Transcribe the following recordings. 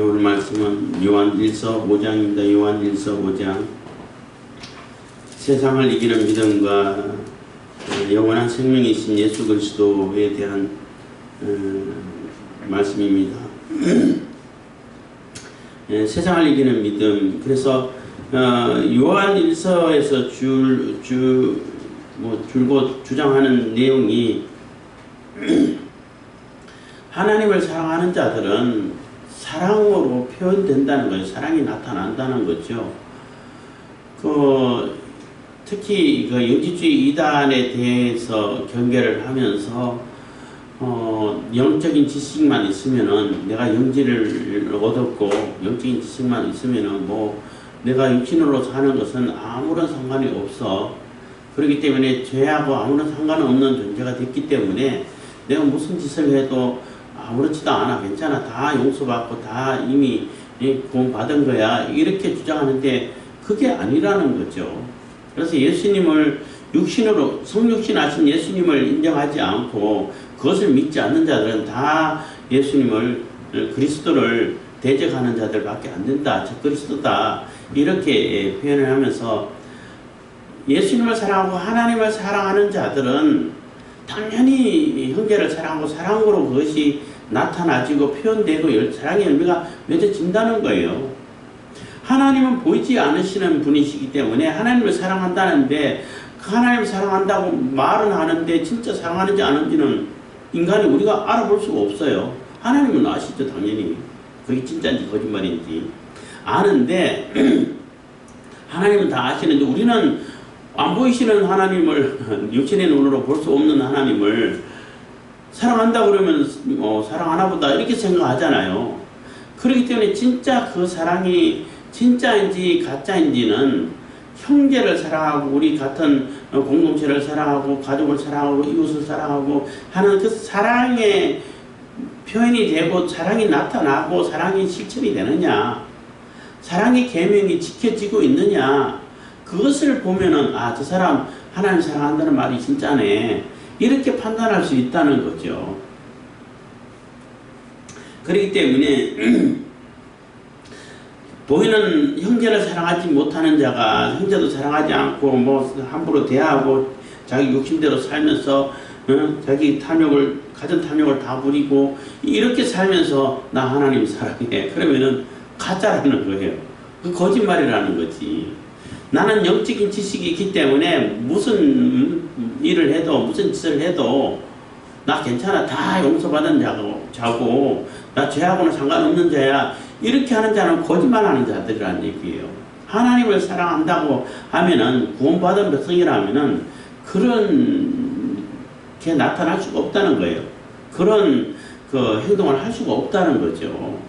오늘 말씀은 요한일서 5장입니다. 요한일서 5장. 세상을 이기는 믿음과 영원한 생명이신 예수 그리스도에 대한 말씀입니다. 세상을 이기는 믿음. 그래서 요한일서에서 줄곧 주장하는 내용이 하나님을 사랑하는 자들은 사랑으로 표현된다는 거예요. 사랑이 나타난다는 거죠. 특히 영지주의 이단에 대해서 경계를 하면서 영적인 지식만 있으면은 내가 영지를 얻었고 영적인 지식만 있으면은 내가 육신으로 사는 것은 아무런 상관이 없어. 그렇기 때문에 죄하고 아무런 상관없는 존재가 됐기 때문에 내가 무슨 짓을 해도 아무렇지도 않아. 괜찮아. 다 용서받고 다 이미 구원받은 거야. 이렇게 주장하는데 그게 아니라는 거죠. 그래서 예수님을 육신으로 성육신 하신 예수님을 인정하지 않고 그것을 믿지 않는 자들은 다 예수님을 그리스도를 대적하는 자들밖에 안 된다. 저 그리스도다. 이렇게 표현을 하면서 예수님을 사랑하고 하나님을 사랑하는 자들은 당연히 형제를 사랑하고 사랑으로 그것이 나타나지고 표현되고 사랑의 열매가 맺어진다는 거예요. 하나님은 보이지 않으시는 분이시기 때문에 하나님을 사랑한다는데 하나님을 사랑한다고 말은 하는데 진짜 사랑하는지 아는지는 인간이 우리가 알아볼 수가 없어요. 하나님은 아시죠. 당연히 그게 진짜인지 거짓말인지 아는데 하나님은 다 아시는데 우리는 안 보이시는 하나님을 육신의 눈으로 볼 수 없는 하나님을 사랑한다 그러면 사랑하나 보다 이렇게 생각하잖아요. 그렇기 때문에 진짜 그 사랑이 진짜인지 가짜인지는 형제를 사랑하고 우리 같은 공동체를 사랑하고 가족을 사랑하고 이웃을 사랑하고 하는 그 사랑의 표현이 되고 사랑이 나타나고 사랑이 실천이 되느냐, 사랑의 계명이 지켜지고 있느냐, 그것을 보면은 저 사람 하나님 사랑한다는 말이 진짜네 이렇게 판단할 수 있다는 거죠. 그렇기 때문에 보이는 형제를 사랑하지 못하는 자가 형제도 사랑하지 않고 함부로 대하고 자기 욕심대로 살면서 자기 탐욕을 가진 탐욕을 다 부리고 이렇게 살면서 나 하나님 사랑해 그러면은 가짜라는 거예요. 그 거짓말이라는 거지. 나는 영적인 지식이 있기 때문에 무슨 일을 해도 무슨 짓을 해도 나 괜찮아. 다 용서받은 자고 나 죄하고는 상관없는 자야. 이렇게 하는 자는 거짓말하는 자들이라는 얘기예요. 하나님을 사랑한다고 하면은 구원받은 백성이라면은 그런 게 나타날 수가 없다는 거예요. 그런 행동을 할 수가 없다는 거죠.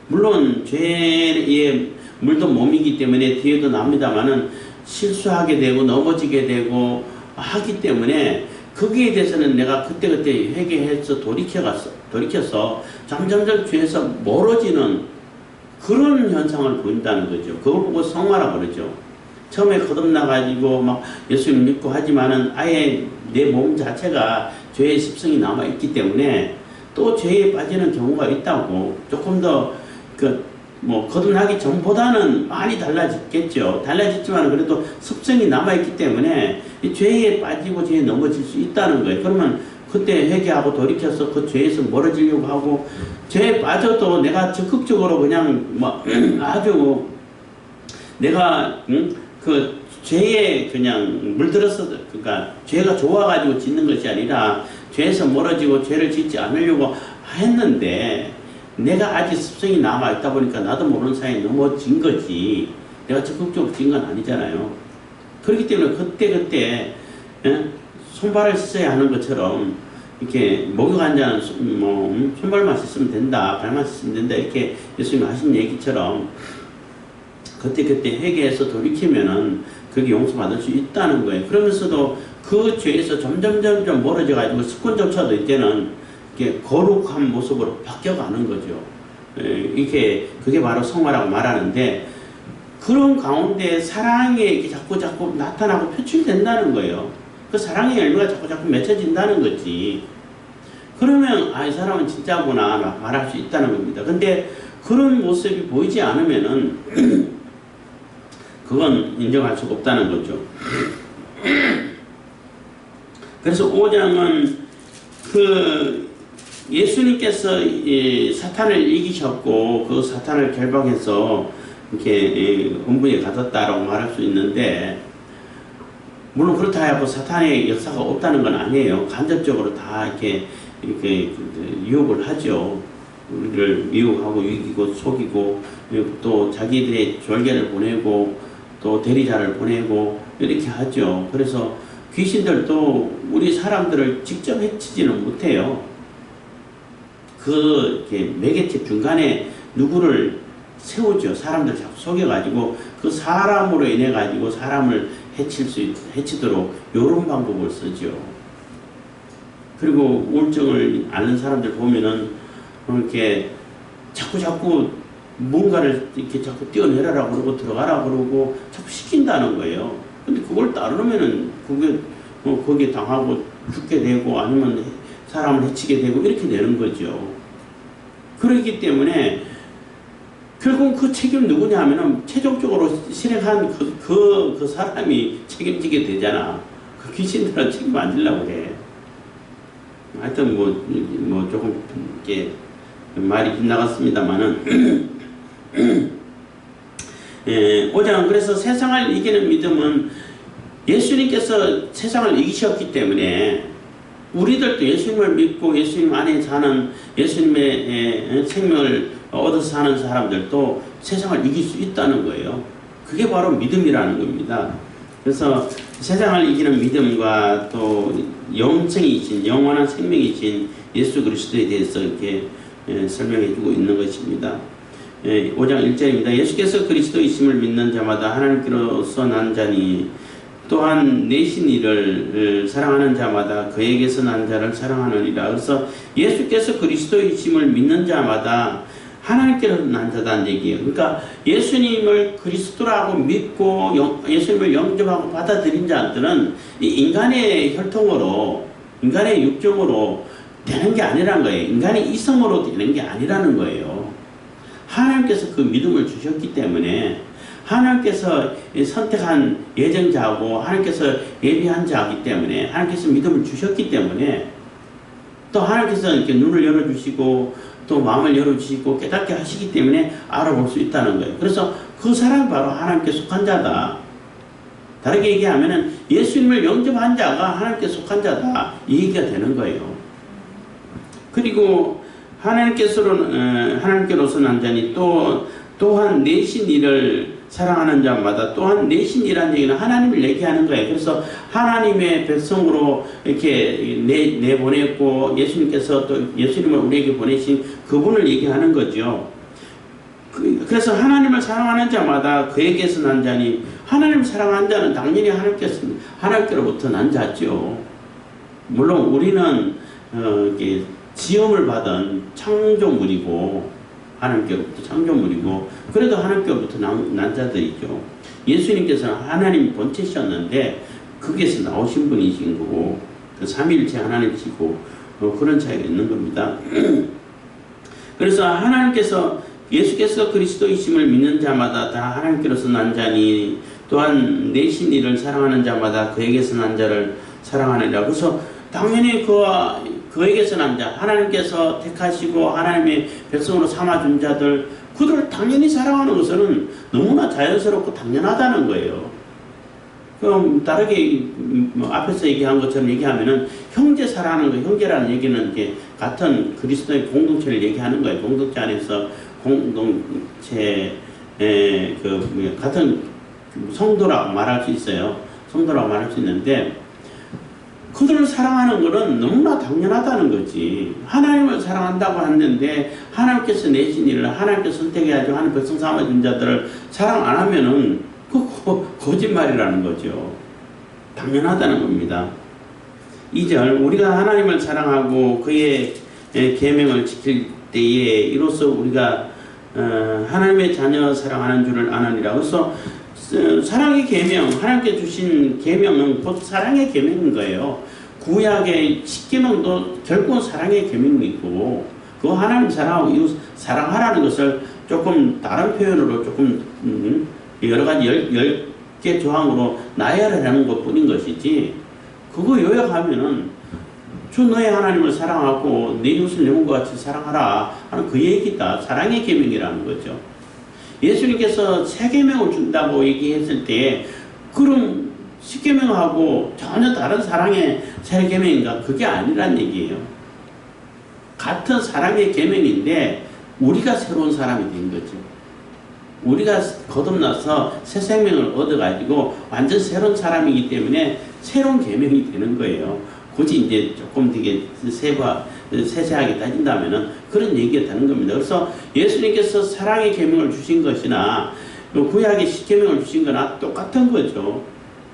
물론 죄에 물도 몸이기 때문에 뒤에도 납니다만은 실수하게 되고 넘어지게 되고 하기 때문에 거기에 대해서는 내가 그때그때 회개해서 돌이켜서 점점점 죄에서 멀어지는 그런 현상을 보인다는 거죠. 그걸 보고 성화라고 그러죠. 처음에 거듭나가지고 예수님 믿고 하지만은 아예 내 몸 자체가 죄의 습성이 남아있기 때문에 또 죄에 빠지는 경우가 있다고. 조금 더 거듭나기 전보다는 많이 달라졌겠죠. 달라졌지만 그래도 습성이 남아있기 때문에 이 죄에 빠지고 죄에 넘어질 수 있다는 거예요. 그러면 그때 회개하고 돌이켜서 그 죄에서 멀어지려고 하고 죄에 빠져도 내가 적극적으로 그냥 아주 내가 그 죄에 그냥 물들어서 그러니까 죄가 좋아가지고 짓는 것이 아니라 죄에서 멀어지고 죄를 짓지 않으려고 했는데 내가 아직 습성이 남아있다 보니까 나도 모르는 사이에 넘어진 거지 내가 적극적으로 진 건 아니잖아요. 그렇기 때문에 그때 손발을 씻어야 하는 것처럼 이렇게 목욕한 자는 손발만 씻으면 된다, 발만 씻으면 된다 이렇게 예수님이 하신 얘기처럼 그때 회개해서 돌이키면은 그게 용서받을 수 있다는 거예요. 그러면서도 그 죄에서 점점 멀어져 가지고 습관조차도 이제는 거룩한 모습으로 바뀌어가는 거죠. 그게 바로 성화라고 말하는데 그런 가운데 사랑이 자꾸 나타나고 표출된다는 거예요. 그 사랑의 열매가 자꾸 맺혀진다는 거지. 그러면 이 사람은 진짜구나 말할 수 있다는 겁니다. 근데 그런 모습이 보이지 않으면은 그건 인정할 수가 없다는 거죠. 그래서 5장은 그 예수님께서 사탄을 이기셨고 그 사탄을 결박해서 이렇게 음부에 가뒀다라고 말할 수 있는데, 물론 그렇다 해도 사탄의 역사가 없다는 건 아니에요. 간접적으로 다 이렇게 유혹을 하죠. 우리를 미혹하고 이기고 속이고, 또 자기들의 졸개를 보내고 또 대리자를 보내고 이렇게 하죠. 그래서 귀신들도 우리 사람들을 직접 해치지는 못해요. 그 매개체 중간에 누구를 세우죠. 사람들 자꾸 속여가지고 그 사람으로 인해 가지고 사람을 해치도록 이런 방법을 쓰죠. 그리고 우울증을 앓는 사람들 보면은 이렇게 자꾸 뭔가를 이렇게 자꾸 뛰어내려라 그러고 들어가라 그러고 자꾸 시킨다는 거예요. 근데 그걸 따르면은 그게 거기에 당하고 죽게 되고 아니면 사람을 해치게 되고 이렇게 되는 거죠. 그렇기 때문에 결국 그 책임 누구냐 하면은 최종적으로 실행한 그 사람이 책임지게 되잖아. 그 귀신들은 책임 안 지려고 해. 하여튼 뭐 조금 이렇게 말이 빗나갔습니다만은 5장은 그래서 세상을 이기는 믿음은 예수님께서 세상을 이기셨기 때문에 우리들도 예수님을 믿고 예수님 안에 사는 예수님의 생명을 얻어서 사는 사람들도 세상을 이길 수 있다는 거예요. 그게 바로 믿음이라는 겁니다. 그래서 세상을 이기는 믿음과 또 영생이신 영원한 생명이신 예수 그리스도에 대해서 이렇게 설명해 주고 있는 것입니다. 5장 1절입니다. 예수께서 그리스도이심을 믿는 자마다 하나님께로서 난 자니 또한 내신 이를 사랑하는 자마다 그에게서 난 자를 사랑하느니라. 그래서 예수께서 그리스도이심을 믿는 자마다 하나님께로서 난 자다는 얘기예요. 그러니까 예수님을 그리스도라고 믿고 예수님을 영접하고 받아들인 자들은 이 인간의 혈통으로 인간의 육정으로 되는 게 아니라는 거예요. 인간의 이성으로 되는 게 아니라는 거예요. 하나님께서 그 믿음을 주셨기 때문에 하나님께서 선택한 예정자고 하나님께서 예비한 자이기 때문에 하나님께서 믿음을 주셨기 때문에 또 하나님께서 이렇게 눈을 열어주시고 또 마음을 열어주시고 깨닫게 하시기 때문에 알아볼 수 있다는 거예요. 그래서 그 사람이 바로 하나님께 속한 자다. 다르게 얘기하면 예수님을 영접한 자가 하나님께 속한 자다. 이 얘기가 되는 거예요. 그리고 하나님께로서 난 자니 또한 내신 이를 사랑하는 자마다 또한 내신이라는 얘기는 하나님을 얘기하는 거예요. 그래서 하나님의 백성으로 이렇게 내보냈고 예수님께서 또 예수님을 우리에게 보내신 그분을 얘기하는 거죠. 그래서 하나님을 사랑하는 자마다 그에게서 난 자니 하나님을 사랑하는 자는 당연히 하나님께로부터 난 자죠. 물론 우리는 이렇게 지음을 받은 창조물이고 하나님께로부터 창조물이고 그래도 하나님께로부터 난 자들이죠. 예수님께서는 하나님 본체셨는데 거기에서 나오신 분이신 거고 그 삼위일체 하나님이시고 그런 차이가 있는 겁니다. 그래서 예수께서 그리스도이심을 믿는 자마다 다 하나님께로서 난 자니 또한 내신 이를 사랑하는 자마다 그에게서 난 자를 사랑하느니라. 그래서 당연히 그에게서 난 자, 하나님께서 택하시고 하나님의 백성으로 삼아준 자들, 그들을 당연히 사랑하는 것은 너무나 자연스럽고 당연하다는 거예요. 그럼 다르게 앞에서 얘기한 것처럼 얘기하면은 형제 사랑하는 거, 형제라는 얘기는 이제 같은 그리스도의 공동체를 얘기하는 거예요. 공동체 안에서 같은 성도라고 말할 수 있어요. 성도라고 말할 수 있는데 그들을 사랑하는 것은 너무나 당연하다는 거지. 하나님을 사랑한다고 했는데 하나님께서 내신 일을 하나님께서 선택해가지고 하나님 백성 삼아준 자들을 사랑 안 하면은 거짓말이라는 거죠. 당연하다는 겁니다. 2절 우리가 하나님을 사랑하고 그의 계명을 지킬 때에 이로써 우리가 하나님의 자녀 사랑하는 줄을 아느니라. 그래서 사랑의 계명, 하나님께 주신 계명은 곧 사랑의 계명인 거예요. 구약의 10계명도 결국은 사랑의 계명이고 그 하나님 사랑하고 이웃 사랑하라는 것을 조금 다른 표현으로 조금 여러 가지 10개 조항으로 나열하는 것 뿐인 것이지 그거 요약하면은 주 너의 하나님을 사랑하고 내 이웃을 내 몸과 같이 사랑하라 하는 그 얘기다. 사랑의 계명이라는 거죠. 예수님께서 새 계명을 준다고 얘기했을 때 그럼 10계명하고 전혀 다른 사랑의 새 계명인가? 그게 아니란 얘기예요. 같은 사랑의 계명인데 우리가 새로운 사람이 된 거죠. 우리가 거듭나서 새 생명을 얻어가지고 완전 새로운 사람이기 때문에 새로운 계명이 되는 거예요. 굳이 이제 조금 되게 세세하게 따진다면은 그런 얘기가 되는 겁니다. 그래서 예수님께서 사랑의 계명을 주신 것이나 구약의 10계명을 주신 거나 똑같은 거죠.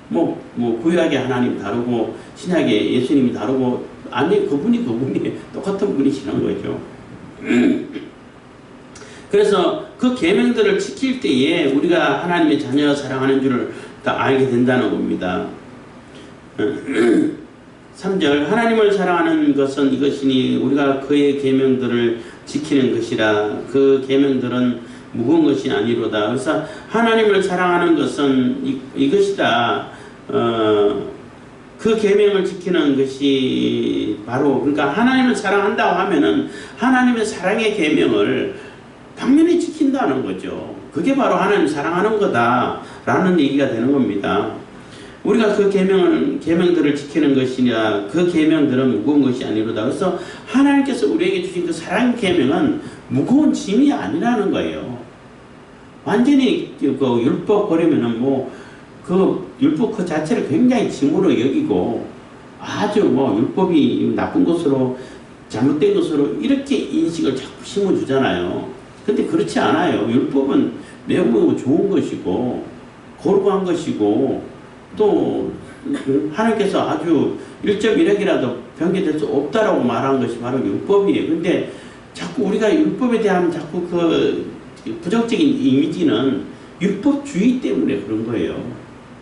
뭐 구약의 하나님 다르고 신약의 예수님이 다르고 아니 그분이 똑같은 분이시는 거죠. 그래서 그 계명들을 지킬 때에 우리가 하나님의 자녀 사랑하는 줄을 다 알게 된다는 겁니다. 3절 하나님을 사랑하는 것은 이것이니 우리가 그의 계명들을 지키는 것이라. 그 계명들은 무거운 것이 아니로다. 그래서 하나님을 사랑하는 것은 이것이다. 그 계명을 지키는 것이 바로 그러니까 하나님을 사랑한다고 하면은 하나님의 사랑의 계명을 당연히 지킨다는 거죠. 그게 바로 하나님 사랑하는 거다라는 얘기가 되는 겁니다. 우리가 그 계명들을 지키는 것이냐 그 계명들은 무거운 것이 아니로다. 그래서 하나님께서 우리에게 주신 그 사랑 계명은 무거운 짐이 아니라는 거예요. 완전히 그 율법 버리면은 그 율법 그 자체를 굉장히 짐으로 여기고 아주 율법이 나쁜 것으로 잘못된 것으로 이렇게 인식을 자꾸 심어주잖아요. 근데 그렇지 않아요. 율법은 매우 좋은 것이고 거룩한 것이고 또 하나님께서 아주 1.1핵이라도 변개될 수 없다라고 말한 것이 바로 율법이에요. 근데 자꾸 우리가 율법에 대한 자꾸 그 부정적인 이미지는 율법주의 때문에 그런 거예요.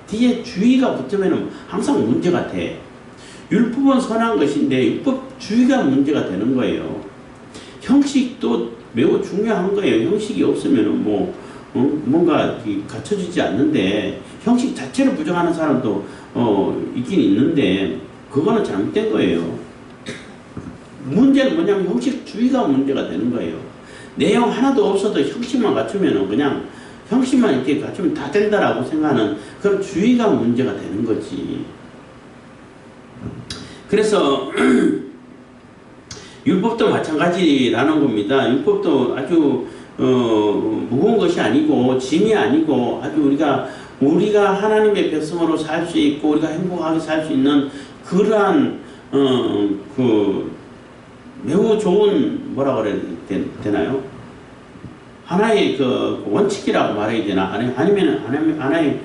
뒤에 주의가 붙으면 항상 문제가 돼. 율법은 선한 것인데 율법주의가 문제가 되는 거예요. 형식도 매우 중요한 거예요. 형식이 없으면 뭔가 갖춰지지 않는데 형식 자체를 부정하는 사람도 있긴 있는데 그거는 잘못된 거예요. 문제는 뭐냐면 형식주의가 문제가 되는 거예요. 내용 하나도 없어도 형식만 갖추면 그냥 형식만 이렇게 갖추면 다 된다라고 생각하는 그런 주의가 문제가 되는 거지. 그래서 율법도 마찬가지라는 겁니다. 율법도 아주 무거운 것이 아니고 짐이 아니고 아주 우리가 하나님의 백성으로 살 수 있고 우리가 행복하게 살 수 있는 그러한 매우 좋은 뭐라 그래야 되나요? 하나의 그 원칙이라고 말해야 되나? 아니면 하나의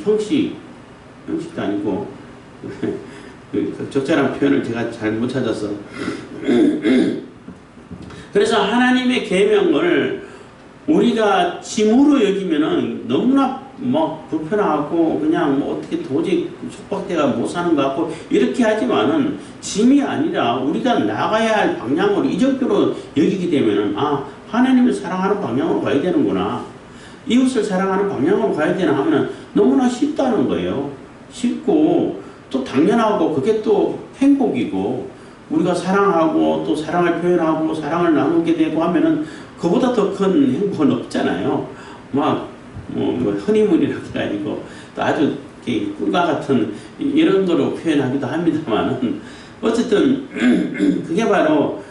형식도 아니고 적절한 표현을 제가 잘 못 찾아서 그래서 하나님의 계명을 우리가 짐으로 여기면은 너무나 불편하고 그냥 어떻게 도저히 속박대가 못 사는 것 같고 이렇게 하지만은 짐이 아니라 우리가 나가야 할 방향으로 이적으로 여기게 되면은 하나님을 사랑하는 방향으로 가야 되는구나. 이웃을 사랑하는 방향으로 가야 되나 하면은 너무나 쉽다는 거예요. 쉽고 또 당연하고 그게 또 행복이고 우리가 사랑하고 또 사랑을 표현하고 사랑을 나누게 되고 하면은 그보다 더 큰 행복은 없잖아요. 허니문이라고 아니고 또 아주 꿈과 같은 이런 거로 표현하기도 합니다만은 어쨌든 그게 바로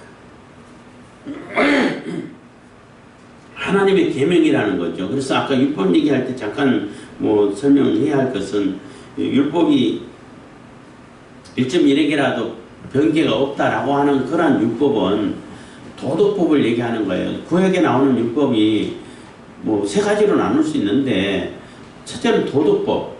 하나님의 계명이라는 거죠. 그래서 아까 율법 얘기할 때 잠깐 설명해야 할 것은 율법이 1.1핵이라도 변개가 없다라고 하는 그러한 율법은 도덕법을 얘기하는 거예요. 구약에 나오는 율법이 세 가지로 나눌 수 있는데 첫째는 도덕법.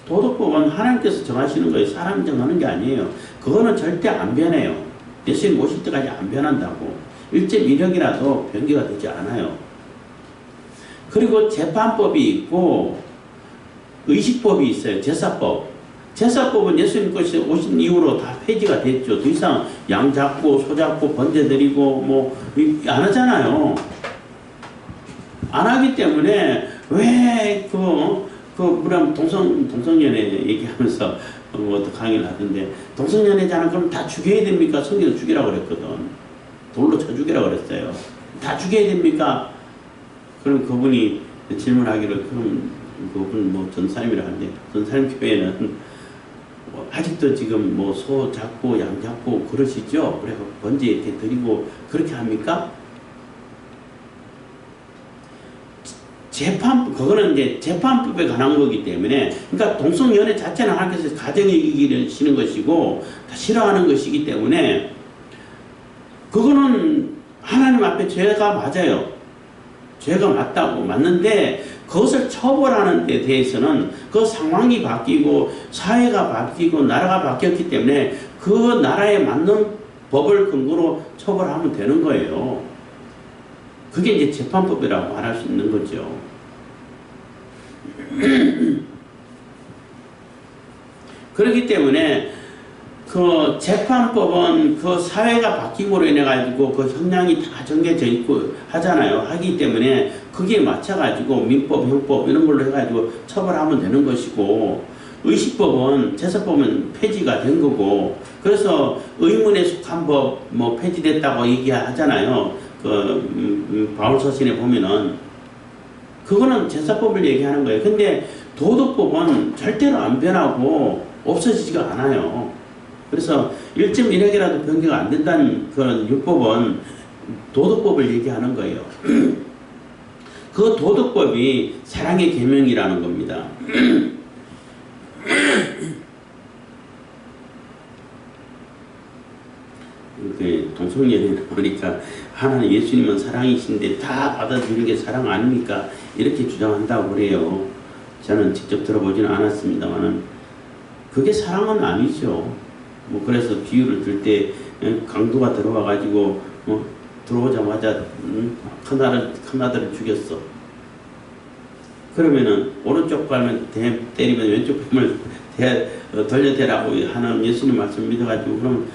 도덕법은 하나님께서 정하시는 거예요. 사람이 정하는 게 아니에요. 그거는 절대 안 변해요. 예수님 오실 때까지 안 변한다고. 1.1핵이라도 변개가 되지 않아요. 그리고 재판법이 있고 의식법이 있어요. 제사법. 제사법은 예수님께서 오신 이후로 다 폐지가 됐죠. 더 이상 양 잡고 소 잡고 번제 드리고 뭐 안 하잖아요. 안 하기 때문에 왜 뭐라 동성연애 얘기하면서 어떤 강의를 하던데 동성연애자는 그럼 다 죽여야 됩니까? 성경은 죽이라고 그랬거든. 돌로 쳐 죽이라고 그랬어요. 다 죽여야 됩니까? 그럼 그분이 질문하기를 그럼 그분 뭐 전사님이라 하는데 전사님 교회는 아직도 지금 뭐 소 잡고 양 잡고 그러시죠? 그래서 번제 이렇게 드리고 그렇게 합니까? 그거는 이제 재판법에 관한 거기 때문에, 그러니까 동성연애 자체는 하나님께서 가정의 이기를 시는 것이고, 다 싫어하는 것이기 때문에, 그거는 하나님 앞에 죄가 맞아요. 죄가 맞는데, 그것을 처벌하는 데 대해서는 그 상황이 바뀌고, 사회가 바뀌고, 나라가 바뀌었기 때문에, 그 나라에 맞는 법을 근거로 처벌하면 되는 거예요. 그게 이제 재판법이라고 말할 수 있는 거죠. 그렇기 때문에 그 재판법은 그 사회가 바뀌고로 인해 가지고 그 형량이 다 정해져 있고 하잖아요. 하기 때문에 거기에 맞춰 가지고 민법, 형법 이런 걸로 해 가지고 처벌하면 되는 것이고, 의식법은 제사법은 폐지가 된 거고, 그래서 의문에 속한 법 뭐 폐지됐다고 얘기하잖아요. 바울서신에 보면은 그거는 제사법을 얘기하는 거예요. 근데 도덕법은 절대로 안 변하고 없어지지가 않아요. 그래서 1.1핵이라도 변경이 안 된다는 그런 율법은 도덕법을 얘기하는 거예요. 그 도덕법이 사랑의 계명이라는 겁니다. 동성연애를 보니까 하나님 예수님은 사랑이신데 다 받아들이는 게 사랑 아닙니까? 이렇게 주장한다고 그래요. 저는 직접 들어보지는 않았습니다만은 그게 사랑은 아니죠. 뭐 그래서 비유를 들 때 강도가 들어와 가지고 들어오자마자 큰 아들을 죽였어. 그러면은 오른쪽 발만 때리면 왼쪽 발을 돌려대라고 하는 예수님 말씀 믿어가지고 그럼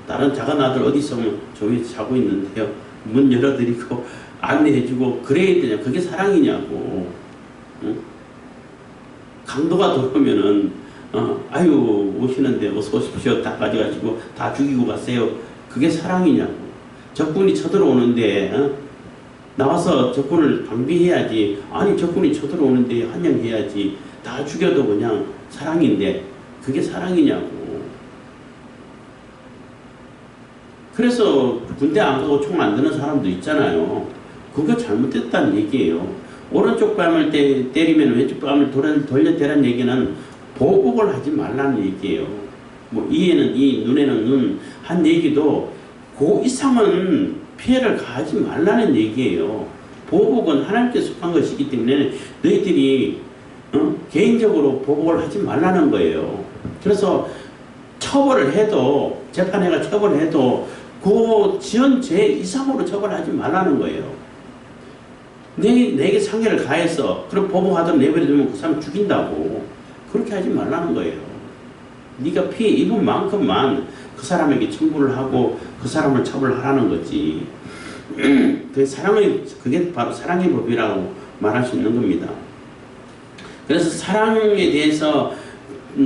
다른 작은 아들 어디 있으면 저 위에 자고 있는데요. 문 열어드리고 안내해주고 그래야 되냐? 그게 사랑이냐고. 강도가 들어오면은 아유 오시는데 어서 오십시오 다 가져가지고 다 죽이고 가세요. 그게 사랑이냐고. 적군이 쳐들어오는데 나와서 적군을 방비해야지. 아니 적군이 쳐들어오는데 환영해야지. 다 죽여도 그냥 사랑인데 그게 사랑이냐고. 그래서 군대 안 가고 총 안 드는 사람도 있잖아요. 그거 잘못됐다는 얘기예요. 오른쪽 뺨을 때리면 왼쪽 뺨을 돌려대라는 얘기는 보복을 하지 말라는 얘기예요. 뭐 이에는 이, 눈에는 눈 한 얘기도 그 이상은 피해를 가하지 말라는 얘기예요. 보복은 하나님께 속한 것이기 때문에 너희들이 개인적으로 보복을 하지 말라는 거예요. 그래서 처벌을 해도 재판회가 처벌을 해도 그 지은 죄 이상으로 처벌하지 말라는 거예요. 내게 상해를 가해서 그럼 보복하도록 내버려두면 그 사람 죽인다고. 그렇게 하지 말라는 거예요. 네가 피해 입은 만큼만 그 사람에게 청구를 하고 그 사람을 처벌하라는 거지. 그게 바로 사랑의 법이라고 말할 수 있는 겁니다. 그래서 사랑에 대해서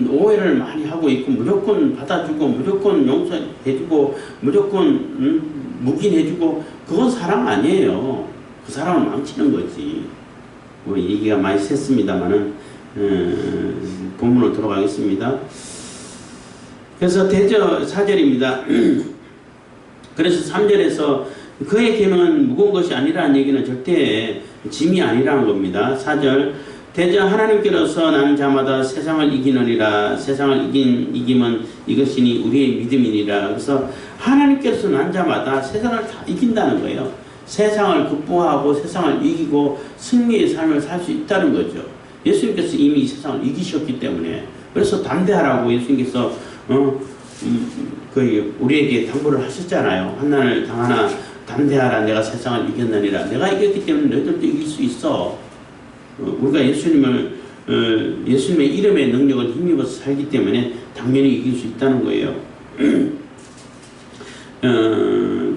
오해를 많이 하고 있고 무조건 받아주고 무조건 용서해주고 무조건 묵인해주고 그건 사랑 아니에요. 그 사람을 망치는 거지. 뭐 얘기가 많이 샜습니다만은 본문으로 들어가겠습니다. 그래서 대저 4절입니다. 그래서 3절에서 그의 계명은 무거운 것이 아니라는 얘기는 절대 짐이 아니라는 겁니다. 4절 대저 하나님께로서 나는 자마다 세상을 이기느니라. 세상을 이김은 이것이니 우리의 믿음이니라. 그래서 하나님께서 난 자마다 세상을 다 이긴다는 거예요. 세상을 극복하고 세상을 이기고 승리의 삶을 살 수 있다는 거죠. 예수님께서 이미 이 세상을 이기셨기 때문에. 그래서 담대하라고 예수님께서 우리에게 당부를 하셨잖아요. 환난을 당하나 담대하라. 내가 세상을 이겼느니라. 내가 이겼기 때문에 너희들도 이길 수 있어. 우리가 예수님을 예수님의 이름의 능력을 힘입어서 살기 때문에 당연히 이길 수 있다는 거예요.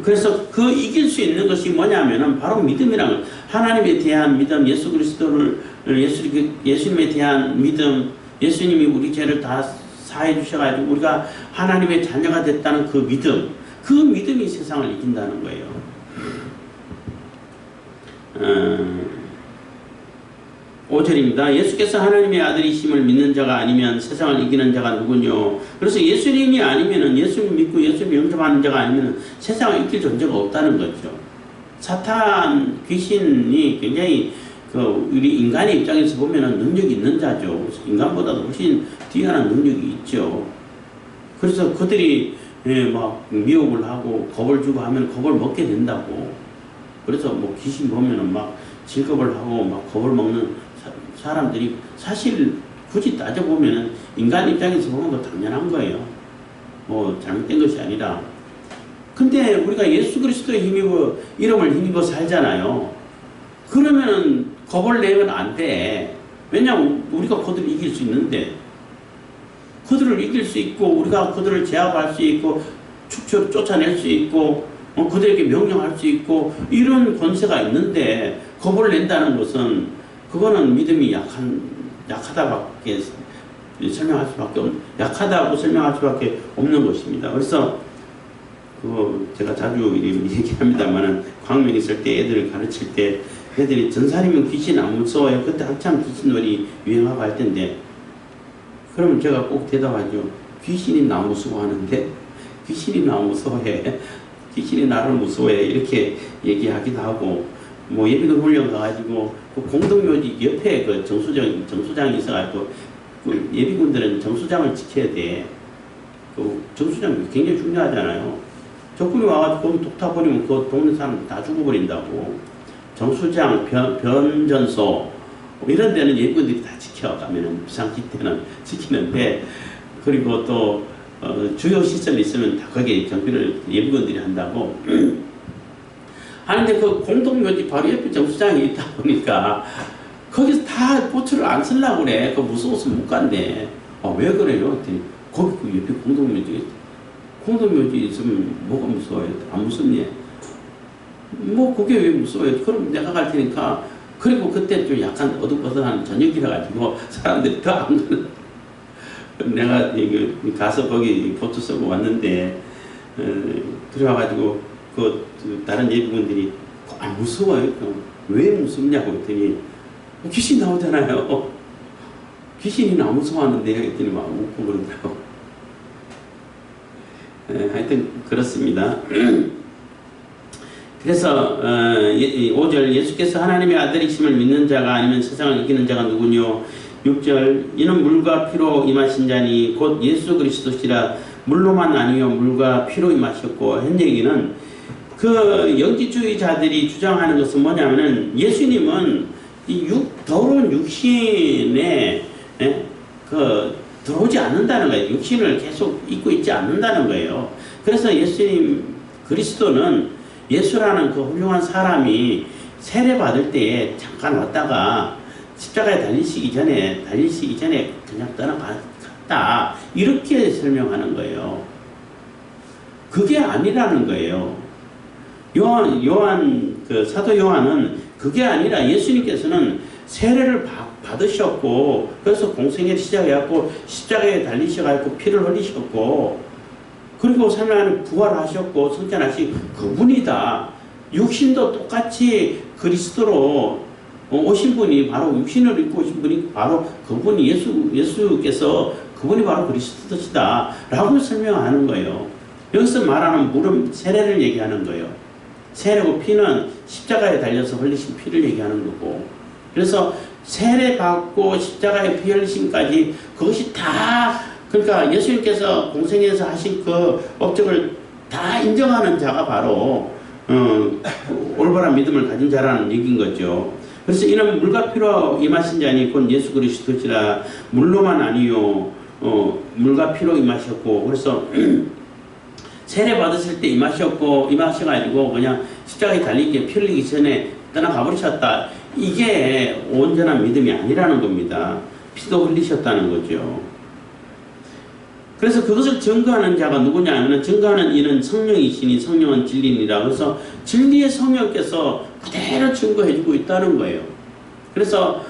그래서 그 이길 수 있는 것이 뭐냐면은 바로 믿음이라는 거예요. 하나님에 대한 믿음, 예수 그리스도를 예수님에 대한 믿음, 예수님이 우리 죄를 다 사해 주셔가지고 우리가 하나님의 자녀가 됐다는 그 믿음, 그 믿음이 세상을 이긴다는 거예요. 5절입니다. 예수께서 하나님의 아들이심을 믿는 자가 아니면 세상을 이기는 자가 누구뇨? 그래서 예수님이 아니면은, 예수님 믿고 예수님 영접하는 자가 아니면은 세상을 이길 존재가 없다는 거죠. 사탄, 귀신이 굉장히 우리 인간의 입장에서 보면은 능력이 있는 자죠. 인간보다도 훨씬 뛰어난 능력이 있죠. 그래서 그들이 막 미혹을 하고 겁을 주고 하면 겁을 먹게 된다고. 그래서 뭐 귀신 보면은 막 질겁을 하고 막 겁을 먹는 사람들이 사실 굳이 따져보면은 인간 입장에서 보면 거 당연한 거예요. 뭐 잘못된 것이 아니라. 근데 우리가 예수 그리스도의 이름을 힘입어 살잖아요. 그러면은 겁을 내면 안 돼. 왜냐하면 우리가 그들을 이길 수 있는데, 그들을 이길 수 있고 우리가 그들을 제압할 수 있고 쫓아낼 수 있고 그들에게 명령할 수 있고 이런 권세가 있는데 겁을 낸다는 것은 그거는 믿음이 약하다밖에 설명할 수밖에 약하다고 설명할 수밖에 없는 것입니다. 그래서 제가 자주 얘기합니다만은 광명에 있을 때 애들을 가르칠 때 애들이 전사님은 귀신 안 무서워요. 그때 한참 귀신놀이 유행하고 할 텐데, 그러면 제가 꼭 대답하죠. 귀신이 나 무서워하는데? 귀신이 나 무서워해. 귀신이 나를 무서워해. 이렇게 얘기하기도 하고, 뭐 예비군 훈련 가가지고 그 공동묘지 옆에 그 정수장이 있어가지고 그 예비군들은 정수장을 지켜야 돼. 그 정수장이 굉장히 중요하잖아요. 적군이 와가지고 거기 독타 버리면 그 동네 사람 다 죽어버린다고. 정수장, 변전소 이런 데는 예비군들이 다 지켜가면은 비상시 때는 지키는데, 그리고 또 주요 시설이 있으면 다 거기에 경비를 예비군들이 한다고 하는데, 그 공동묘지 바로 옆에 정수장이 있다 보니까 거기서 다 보초를 안 쓰려고 그래. 그 무서워서 못 간대. 왜 그래요? 그랬더니 거기 그 옆에 공동묘지 있으면 뭐가 무서워요? 안 무섭니? 뭐 그게 왜 무서워요? 그럼 내가 갈 테니까. 그리고 그때 좀 약간 어둑어둑한 저녁이라 가지고 사람들이 더 안 가는. 내가 가서 거기 보초 쓰고 왔는데 들어와가지고 다른 예비군들이 안 무서워요? 왜 무섭냐고 했더니 귀신 나오잖아요. 귀신이 나 무서워하는데 했더니 막 웃고 그러더라고. 하여튼 그렇습니다. 그래서 5절 예수께서 하나님의 아들이심을 믿는 자가 아니면 세상을 이기는 자가 누구뇨? 6절 이는 물과 피로 임하신 자니 곧 예수 그리스도시라. 물로만 아니요 물과 피로 임하셨고. 한 얘기는 그 영지주의자들이 주장하는 것은 뭐냐면은 예수님은 이 더러운 육신에 들어오지 않는다는 거예요. 육신을 계속 입고 있지 않는다는 거예요. 그래서 예수님 그리스도는 예수라는 그 훌륭한 사람이 세례 받을 때에 잠깐 왔다가 십자가에 달리시기 전에 그냥 떠나갔다. 이렇게 설명하는 거예요. 그게 아니라는 거예요. 사도 요한은 그게 아니라 예수님께서는 세례를 받으셨고, 그래서 공생애를 시작해갖고 십자가에 달리셔가지고 피를 흘리셨고, 그리고 3일 안에 부활하셨고 성전하신 그분이다. 육신도 똑같이 그리스도로 오신 분이 바로 육신을 입고 오신 분이 바로 그분이 예수께서 그분이 바로 그리스도시다 라고 설명하는 거예요. 여기서 말하는 물은 세례를 얘기하는 거예요. 세례고 피는 십자가에 달려서 흘리신 피를 얘기하는 거고, 그래서 세례 받고 십자가에 피 흘리심까지 그것이 다, 그러니까 예수님께서 공생에서 하신 그 업적을 다 인정하는 자가 바로 올바른 믿음을 가진 자라는 얘기인 거죠. 그래서 이는 물과 피로 임하신 자니 곧 예수 그리스도시라. 물로만 아니요 물과 피로 임하셨고. 그래서 세례 받으실 때 임하셔가지고 그냥 십자가에 달리게 피 흘리기 전에 떠나가 버리셨다. 이게 온전한 믿음이 아니라는 겁니다. 피도 흘리셨다는 거죠. 그래서 그것을 증거하는 자가 누구냐 하면 증거하는 이는 성령이시니 성령은 진리니라. 그래서 진리의 성령께서 그대로 증거해주고 있다는 거예요. 그래서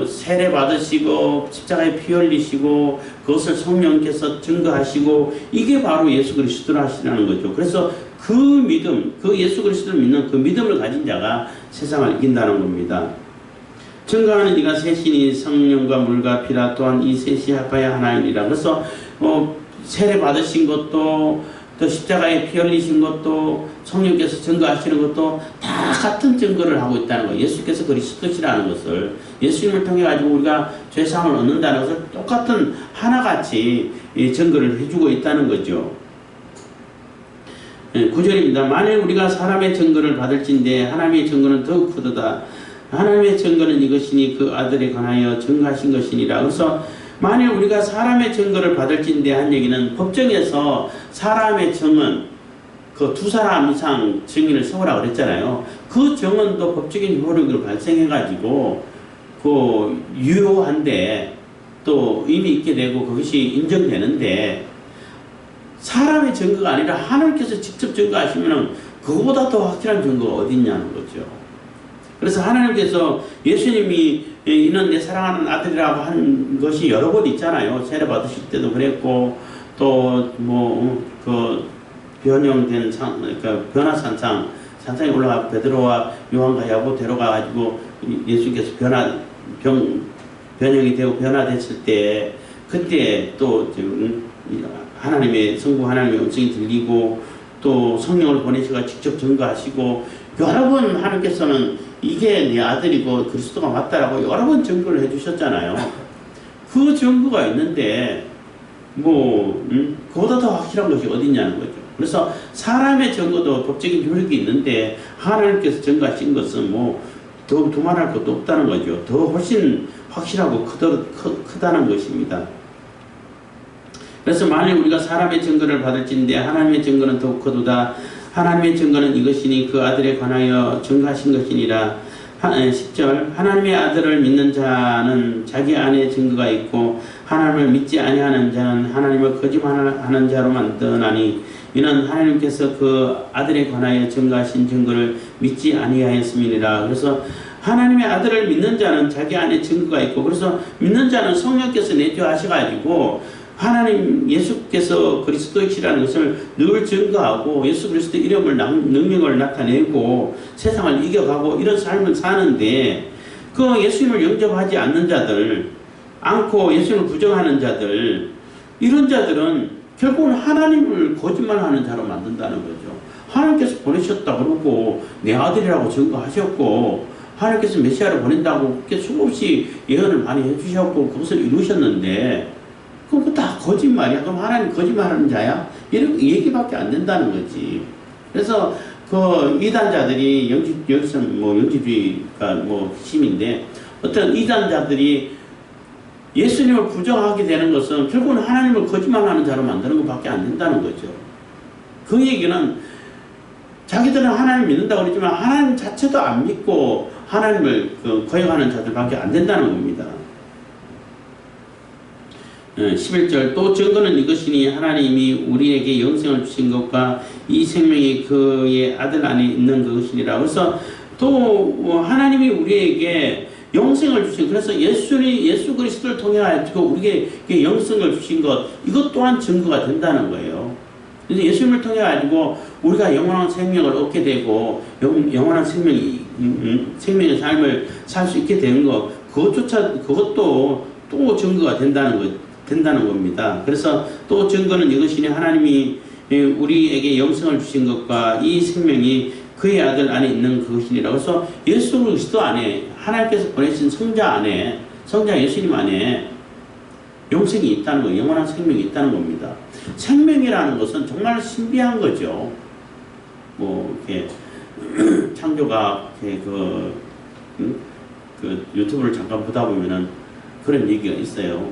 세례 받으시고 십자가에 피 흘리시고 그것을 성령께서 증거하시고 이게 바로 예수 그리스도라시라는 거죠. 그래서 그 믿음, 그 예수 그리스도를 믿는 그 믿음을 가진 자가 세상을 이긴다는 겁니다. 증거하는 이가 셋이니 성령과 물과 피라 또한 이 셋이 합하여 하나이니라. 그래서 세례 받으신 것도 또 십자가에 피 흘리신 것도 성령께서 증거하시는 것도 다 같은 증거를 하고 있다는 거예요. 예수께서 그리스도시라는 것을 예수님을 통해 가지고 우리가 죄사함을 얻는다는 것을 똑같은 하나같이 증거를 해주고 있다는 거죠. 9절입니다. 만일 우리가 사람의 증거를 받을진대 하나님의 증거는 더욱 크도다. 하나님의 증거는 이것이니 그 아들에 관하여 증거하신 것이니라. 그래서 만일 우리가 사람의 증거를 받을진대 한 얘기는 법정에서 사람의 증언 그 두 사람 이상 증인을 세우라고 그랬잖아요. 그 증언도 법적인 효력을 발생해 가지고 그 유효한데 또 의미 있게 되고 그것이 인정되는데 사람의 증거가 아니라 하나님께서 직접 증거하시면 그거보다 더 확실한 증거가 어디 있냐는 거죠. 그래서 하나님께서 예수님이 이는 내 사랑하는 아들이라고 한 것이 여러 번 있잖아요. 세례 받으실 때도 그랬고 또 그 변형된 그러니까 산상에 올라가 베드로와 요한과 야고 데려가 가지고 예수께서 변형이 되고 변화됐을 때 그때 또 하나님의 성부 하나님의 음성이 들리고 또 성령을 보내시고 직접 증거하시고 여러 번 하나님께서는 이게 내 아들이고 그리스도가 맞다라고 여러 번 증거를 해주셨잖아요. 그 증거가 있는데 그보다 더 확실한 것이 어딨냐는 거죠. 그래서 사람의 증거도 법적인 효력이 있는데 하나님께서 증거하신 것은 더 두말할 것도 없다는 거죠. 더 훨씬 확실하고 크다는 것입니다. 그래서 만일 우리가 사람의 증거를 받을진대 하나님의 증거는 더욱 크도다. 하나님의 증거는 이것이니 그 아들에 관하여 증거하신 것이니라. 10절 하나님의 아들을 믿는 자는 자기 안에 증거가 있고 하나님을 믿지 아니하는 자는 하나님을 거짓말하는 자로 만드나니 이는 하나님께서 그 아들에 관하여 증거하신 증거를 믿지 아니하였음이니라. 그래서 하나님의 아들을 믿는 자는 자기 안에 증거가 있고 그래서 믿는 자는 성령께서 내주하셔가지고 하나님 예수께서 그리스도이시라는 것을 늘 증거하고 예수 그리스도 이름을 능력을 나타내고 세상을 이겨가고 이런 삶을 사는데 그 예수님을 영접하지 않는 자들 않고 예수님을 부정하는 자들 이런 자들은 결국은 하나님을 거짓말하는 자로 만든다는 거죠. 하나님께서 보내셨다 그러고 내 아들이라고 증거하셨고 하나님께서 메시아를 보낸다고 수없이 예언을 많이 해주셨고 그것을 이루셨는데 그거 다 거짓말이야. 그럼 하나님 거짓말하는 자야? 이런 얘기밖에 안 된다는 거지. 그래서 그 이단자들이 여기서 영지주의가 핵심인데 어떤 이단자들이 예수님을 부정하게 되는 것은 결국은 하나님을 거짓말하는 자로 만드는 것밖에 안 된다는 거죠. 그 얘기는 자기들은 하나님 믿는다고 그러지만 하나님 자체도 안 믿고 하나님을 거역하는 자들밖에 안 된다는 겁니다. 11절 또 증거는 이것이니 하나님이 우리에게 영생을 주신 것과 이 생명이 그의 아들 안에 있는 것이니라. 그래서 또 하나님이 우리에게 영생을 주신 그래서 예수 그리스도를 통해 가지고 우리에게 영생을 주신 것 이것 또한 증거가 된다는 거예요. 그래서 예수님을 통해 가지고 우리가 영원한 생명을 얻게 되고 영원한 생명의 삶을 살 수 있게 되는 것 그것도 또 증거가 된다는 겁니다. 그래서 또 증거는 이것이니 하나님이 우리에게 영생을 주신 것과 이 생명이 그의 아들 안에 있는 그것이니라. 그래서 예수 그리스도 안에 하나님께서 보내신 성자 예수님 안에 영생이 있다는 거예요. 영원한 생명이 있다는 겁니다. 생명이라는 것은 정말 신비한 거죠. 이렇게 창조가 그 유튜브를 잠깐 보다 보면은 그런 얘기가 있어요.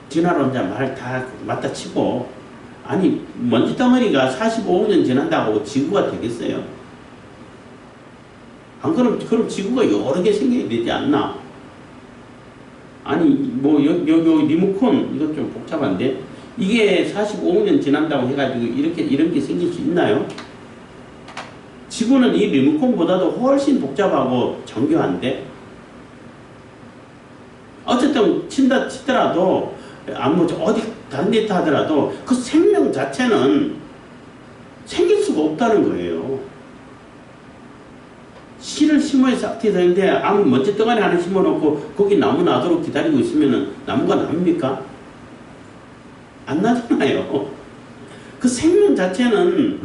진화론자 말 다 맞다 치고 아니 먼지 덩어리가 45억 년 지난다고 지구가 되겠어요? 안 그럼 지구가 여러 개 생겨야 되지 않나? 아니 뭐 리모컨 이것 좀 복잡한데 이게 45년 지난다고 해가지고 이런 게 생길 수 있나요? 지구는 이 리모컨보다도 훨씬 복잡하고 정교한데 어쨌든 치더라도 아무 어디 다른 데 하더라도 그 생명 자체는 생길 수가 없다는 거예요. 씨를 심어야 싹트이 되는데 아무 먼지 덩어리 하나 심어놓고 거기 나무 나도록 기다리고 있으면 나무가 납니까? 안 나잖아요. 그 생명 자체는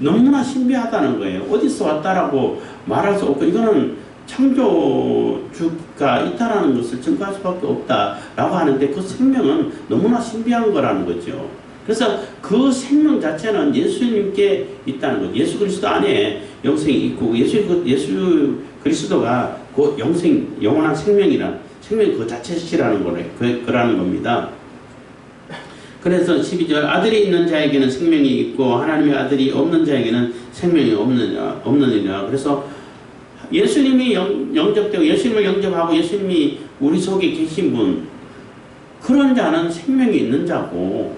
너무나 신비하다는 거예요. 어디서 왔다라고 말할 수 없고 이거는 창조주가 있다라는 것을 증거할 수밖에 없다라고 하는데 그 생명은 너무나 신비한 거라는 거죠. 그래서 그 생명 자체는 예수님께 있다는 거죠. 예수 그리스도 안에 영생이 있고 예수 그리스도가 그 영원한 생명이란 생명 그 자체시라는 거라는 겁니다. 그래서 12절 아들이 있는 자에게는 생명이 있고 하나님의 아들이 없는 자에게는 생명이 없느니라. 그래서 예수님이 영접되고 예수님을 영접하고 예수님이 우리 속에 계신 분 그런 자는 생명이 있는 자고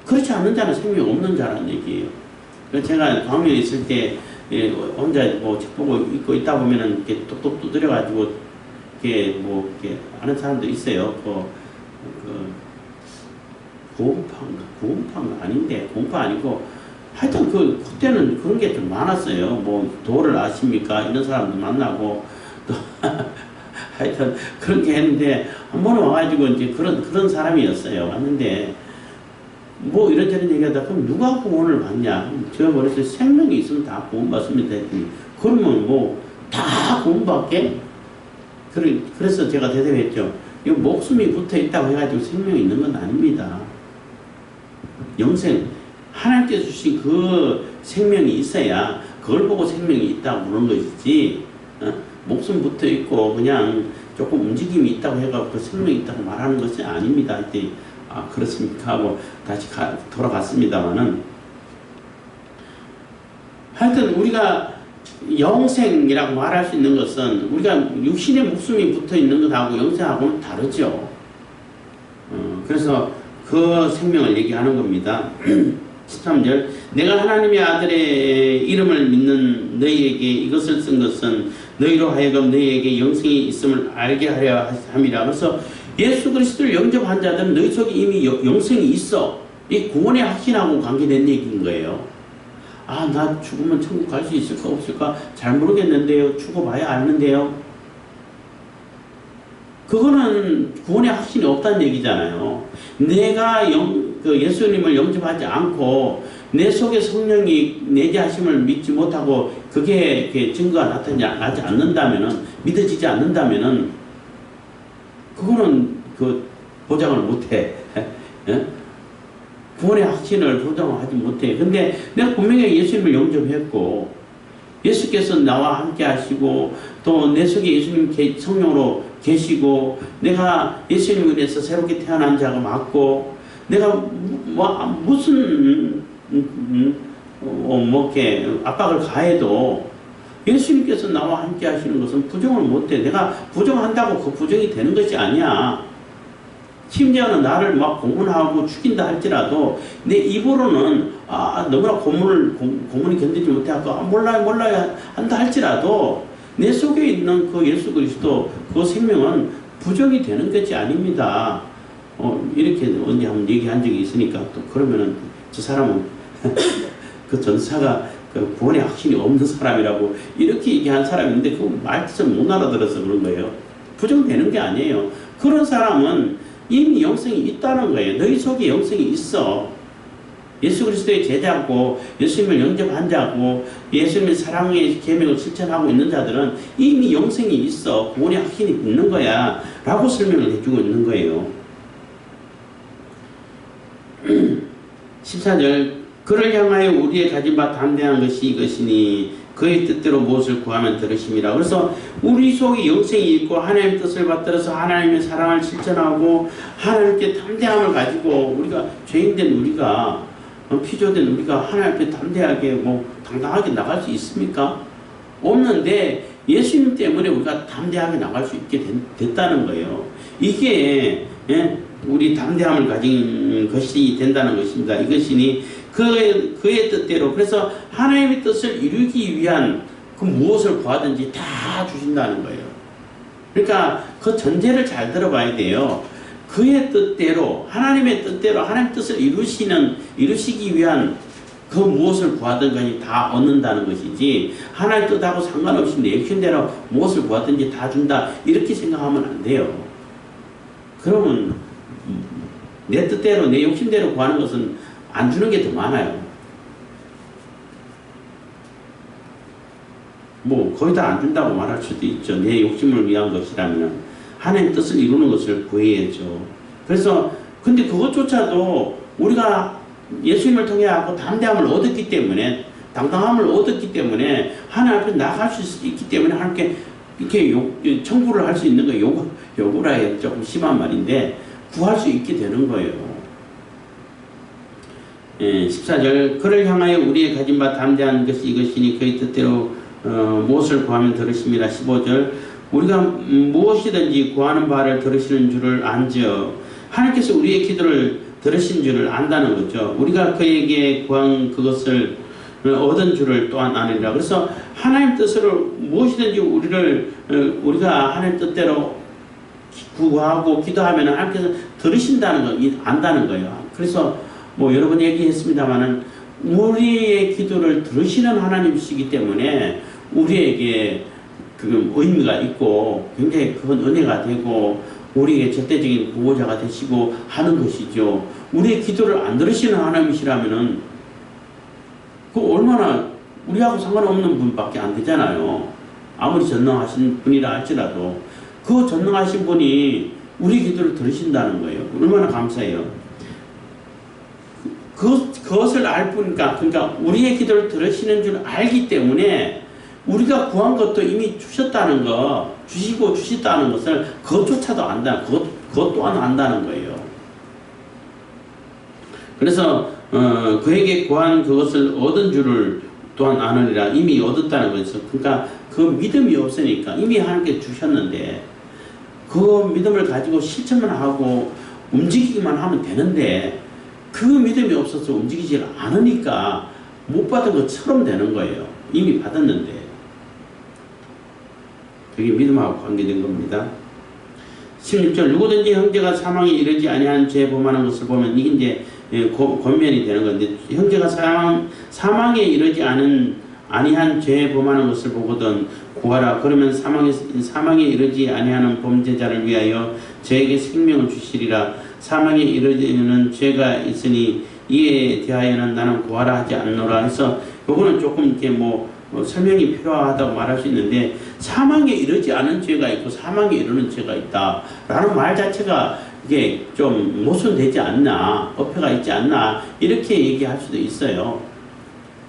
그렇지 않는 자는 생명이 없는 자라는 얘기예요. 제가 광명에 있을 때 혼자 뭐 책 보고 있다 보면은 이렇게 똑똑 두드려가지고 이렇게 아는 사람도 있어요. 고음파인가 아닌데 고음파 아니고 하여튼 그때는 그런 게 좀 많았어요. 뭐 도를 아십니까? 이런 사람도 만나고 또 하여튼 그런 게 했는데 한 번은 와가지고 이제 그런 사람이었어요. 왔는데 뭐 이런저런 얘기하다 그럼 누가 구원을 받냐? 제가 머릿속에 생명이 있으면 다 구원받습니다 했더니 그러면 뭐 다 구원받게? 그래서 제가 대답했죠. 이 목숨이 붙어 있다고 해가지고 생명이 있는 건 아닙니다. 영생 하나님께서 주신 그 생명이 있어야 그걸 보고 생명이 있다고 그러는 것이지 목숨 붙어 있고 그냥 조금 움직임이 있다고 해가지고 그 생명이 있다고 말하는 것이 아닙니다. 했더니 아 그렇습니까 하고 다시 돌아갔습니다만은 하여튼 우리가 영생이라고 말할 수 있는 것은 우리가 육신의 목숨이 붙어 있는 것하고 영생하고는 다르죠. 그래서 그 생명을 얘기하는 겁니다. 13절 내가 하나님의 아들의 이름을 믿는 너희에게 이것을 쓴 것은 너희로 하여금 너희에게 영생이 있음을 알게 하려 함이라. 그래서 예수 그리스도를 영접한 자들은 너희 속에 이미 영생이 있어. 이 구원의 확신하고 관계된 얘기인 거예요. 아, 나 죽으면 천국 갈 수 있을까 없을까 잘 모르겠는데요. 죽어봐야 아는데요. 그거는 구원의 확신이 없다는 얘기잖아요. 내가 예수님을 영접하지 않고 내 속에 성령이 내재하심을 믿지 못하고 그게 증거가 나타나지 않는다면은 믿어지지 않는다면은 그거는 보장을 못해. 구원의 확신을 보장하지 못해. 근데 내가 분명히 예수님을 영접했고 예수께서 나와 함께 하시고 또 내 속에 예수님 성령으로 계시고 내가 예수님을 위해서 새롭게 태어난 자가 맞고 내가 무슨 이렇게 압박을 가해도 예수님께서 나와 함께 하시는 것은 부정을 못해. 내가 부정한다고 그 부정이 되는 것이 아니야. 심지어는 나를 막 고문하고 죽인다 할지라도 내 입으로는 너무나 고문이 견디지 못해서 몰라요 한다 할지라도 내 속에 있는 그 예수 그리스도 그 생명은 부정이 되는 것이 아닙니다. 이렇게 언제 한번 얘기한 적이 있으니까 또 그러면은 저 사람은 그 전사가 그 구원의 확신이 없는 사람이라고 이렇게 얘기한 사람인데 그 말뜻을 못 알아들어서 그런 거예요. 부정되는 게 아니에요. 그런 사람은 이미 영생이 있다는 거예요. 너희 속에 영생이 있어. 예수 그리스도의 제자고 예수님을 영접한 자고 예수님의 사랑의 계명을 실천하고 있는 자들은 이미 영생이 있어. 구원의 확신이 있는 거야 라고 설명을 해주고 있는 거예요. 14절 그를 향하여 우리의 가진 바 담대한 것이 이것이니 그의 뜻대로 무엇을 구하면 들으심이라. 그래서 우리 속에 영생이 있고 하나님의 뜻을 받들어서 하나님의 사랑을 실천하고 하나님께 담대함을 가지고 우리가 죄인된 우리가 피조된 우리가 하나님 앞에 담대하게 당당하게 나갈 수 있습니까? 없는데 예수님 때문에 우리가 담대하게 나갈 수 있게 됐다는 거예요. 이게 예? 우리 담대함을 가진 것이 된다는 것입니다. 이것이니 그의 뜻대로 그래서 하나님의 뜻을 이루기 위한 그 무엇을 구하든지 다 주신다는 거예요. 그러니까 그 전제를 잘 들어봐야 돼요. 그의 뜻대로 하나님의 뜻대로 하나님의 뜻을 이루시기 위한 그 무엇을 구하든지 다 얻는다는 것이지 하나님 뜻하고 상관없이 내 욕심대로 무엇을 구하든지 다 준다 이렇게 생각하면 안 돼요. 그러면 내 뜻대로 내 욕심대로 구하는 것은 안 주는 게 더 많아요. 뭐 거의 다 안 준다고 말할 수도 있죠. 내 욕심을 위한 것이라면 하나님 뜻을 이루는 것을 구해야죠. 그래서 근데 그것조차도 우리가 예수님을 통해 하고 담대함을 얻었기 때문에 당당함을 얻었기 때문에 하나님 앞에 나갈 수 있기 때문에 하나님께 이렇게 청구를 할 수 있는 거예요. 요구라 해야 조금 심한 말인데 구할 수 있게 되는 거예요. 14절 그를 향하여 우리의 가진 바 담대한 것이 이것이니 그의 뜻대로 무엇을 구하면 들으심이라. 15절 우리가 무엇이든지 구하는 바를 들으시는 줄을 안지어 하나님께서 우리의 기도를 들으신 줄을 안다는 거죠. 우리가 그에게 구한 그것을 얻은 줄을 또한 아느니라. 그래서 하나님 뜻으로 무엇이든지 우리가 하나님 뜻대로 구하고 기도하면 하나님께서 들으신다는 거 안다는 거예요. 그래서 뭐 여러 번 얘기했습니다만은 우리의 기도를 들으시는 하나님이시기 때문에 우리에게 그 의미가 있고 굉장히 큰 은혜가 되고 우리에게 절대적인 보호자가 되시고 하는 것이죠. 우리의 기도를 안 들으시는 하나님이시라면은 그 얼마나 우리하고 상관없는 분밖에 안 되잖아요. 아무리 전능하신 분이라 할지라도 그 전능하신 분이 우리 기도를 들으신다는 거예요. 얼마나 감사해요. 그것을 알 뿐이니까 그러니까 우리의 기도를 들으시는 줄 알기 때문에 우리가 구한 것도 이미 주셨다는 거, 주시고 주셨다는 것을 그것조차도 안다. 그것 또한 안다는 거예요. 그래서 그에게 구한 그것을 얻은 줄을 또한 아느니라. 이미 얻었다는 거죠. 그러니까 그 믿음이 없으니까 이미 하나님께 주셨는데 그 믿음을 가지고 실천만 하고 움직이기만 하면 되는데 그 믿음이 없어서 움직이지 않으니까 못 받은 것처럼 되는 거예요. 이미 받았는데. 그게 믿음하고 관계된 겁니다. 16절 누구든지 형제가 사망에 이르지 아니한 죄 범하는 것을 보면 이게 이제 권면이 되는 건데 형제가 사망에 이르지 아니한 죄 범하는 것을 보거든 구하라. 그러면 사망에 이르지 아니하는 범죄자를 위하여 저에게 생명을 주시리라. 사망에 이르는 죄가 있으니 이에 대하여는 나는 구하라 하지 않노라 해서 요거는 조금 이렇게 설명이 필요하다고 말할 수 있는데 사망에 이르지 않은 죄가 있고 사망에 이르는 죄가 있다 라는 말 자체가 이게 좀 모순되지 않나 어폐가 있지 않나 이렇게 얘기할 수도 있어요.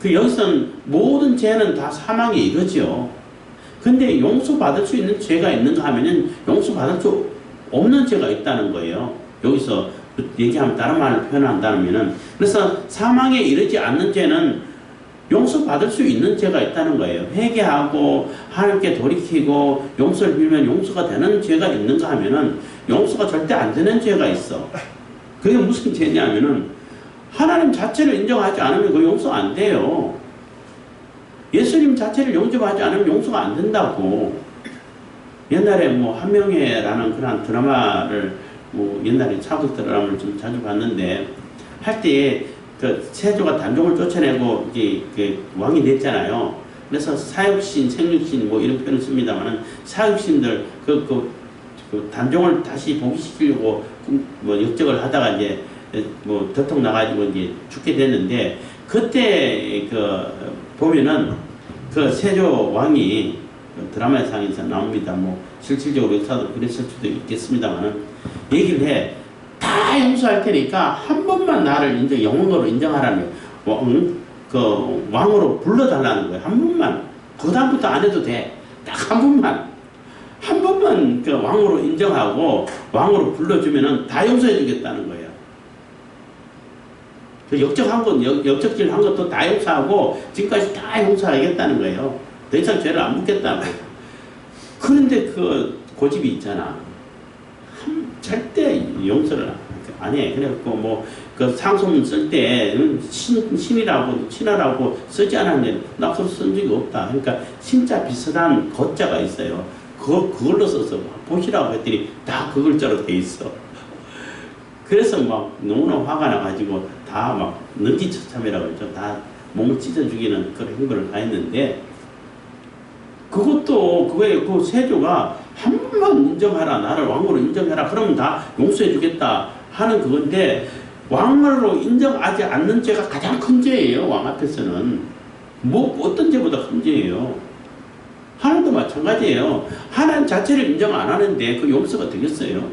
여기서는 모든 죄는 다 사망에 이르죠. 근데 용서받을 수 있는 죄가 있는가 하면은 용서받을 수 없는 죄가 있다는 거예요. 여기서 얘기하면 다른 말을 표현한다면은 그래서 사망에 이르지 않는 죄는 용서받을 수 있는 죄가 있다는 거예요. 회개하고 하나님께 돌이키고 용서를 빌면 용서가 되는 죄가 있는가 하면은 용서가 절대 안 되는 죄가 있어. 그게 무슨 죄냐면은 하나님 자체를 인정하지 않으면 그 용서가 안 돼요. 예수님 자체를 영접하지 않으면 용서가 안 된다고. 옛날에 한명회라는 그런 드라마를 옛날에 차국 드라마를 좀 자주 봤는데 할 때 그 세조가 단종을 쫓아내고 이제 왕이 됐잖아요. 그래서 사육신, 생육신 이런 표현을 씁니다만은 사육신들 그 단종을 다시 복위시키려고 역적을 하다가 이제 더통 나가지고 이제 죽게 됐는데 그때 보면은 그 세조 왕이 드라마상에서 나옵니다. 실질적으로 역사도 그랬을 수도 있겠습니다만은 얘기를 해. 다 용서할 테니까 한 번만 나를 영웅으로 인정하라는 거예요. 왕으로 불러달라는 거예요. 한 번만. 그 다음부터 안 해도 돼. 딱 한 번만. 한 번만 왕으로 인정하고 왕으로 불러주면은 다 용서해 주겠다는 거예요. 역적질 한 것도 다 용서하고 지금까지 다 용서하겠다는 거예요. 더 이상 죄를 안 묻겠다고. 그런데 고집이 있잖아. 절대 용서를 안 해. 그래갖고 뭐 그 상소문 쓸 때 신이라고 친하라고 쓰지 않았는데 나 그걸 쓴 적이 없다. 그러니까 진짜 비슷한 거자가 있어요. 그걸로 써서 보시라고 했더니 다 그 글자로 돼 있어. 그래서 막 너무나 화가 나가지고 다 막 능지처참이라고 그러죠. 다 몸을 찢어 죽이는 그런 행동을 다 했는데, 그것도 그거에 그 세조가 한 번만 인정하라, 나를 왕으로 인정해라, 그러면 다 용서해 주겠다 하는 그건데, 왕으로 인정하지 않는 죄가 가장 큰 죄예요. 왕 앞에서는 뭐 어떤 죄보다 큰 죄예요. 하나님도 마찬가지예요. 하나님 자체를 인정 안 하는데 그 용서가 되겠어요?